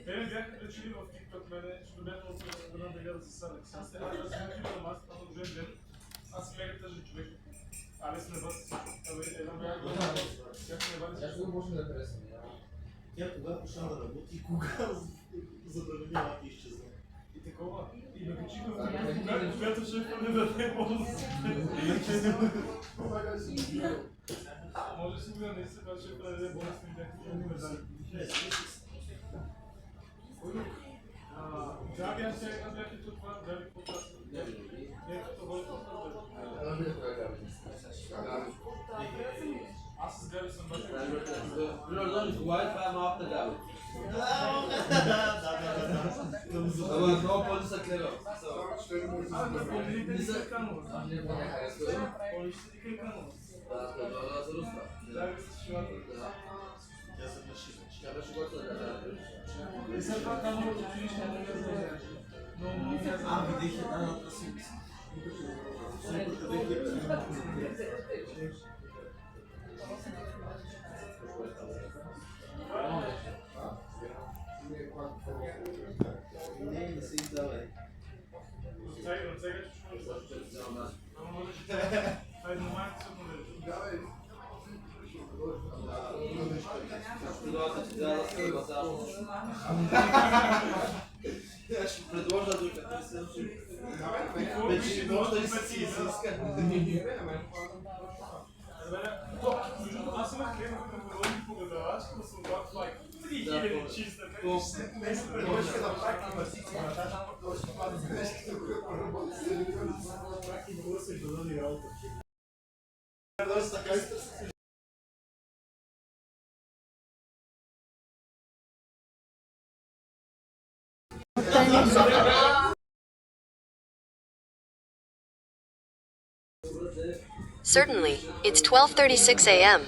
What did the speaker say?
Бяха качили в TikTok мене, студента от Страна бега да се садък. Аз съм кило аз на рожден ден. Аз съм мега тъжен човек. Алес не бъде всичко. Една бяга да бъде. Тя ще може да харесва. Тя кога почна да работи и кога забравени лаки изчезна. И такова. И ме качиха в TikTok, когато шефа не даде бонус. Може си да не се това шефа да даде бонус и някакви медали. Да, бях и това, дали по-част. Не, това бъде аз с Габи съм бачил. Това е малко на Габи. Да. Ама много по-ли са клева. Не са канова. Полища дика и канова. Да, предлагала за руска. Да, с шилата. Тя се машина. Тя беше готова да И след това канова от училище не ме знаеш. Много не знаеш. Видих една на красивица. Супер, къде е? Не се издава. Сега ще чуваш. Хайде, момент се подържи. Аз ще предложа докато се случи. Вече може да си изиска. Аз имах клиент на преводни погадалачки, но съм дал това 3000 чиста. Не се преводчика да праки масици на тази това да забележките, които проработи се праки да се додаде работа. Доста така Certainly, it's 12:36 a.m.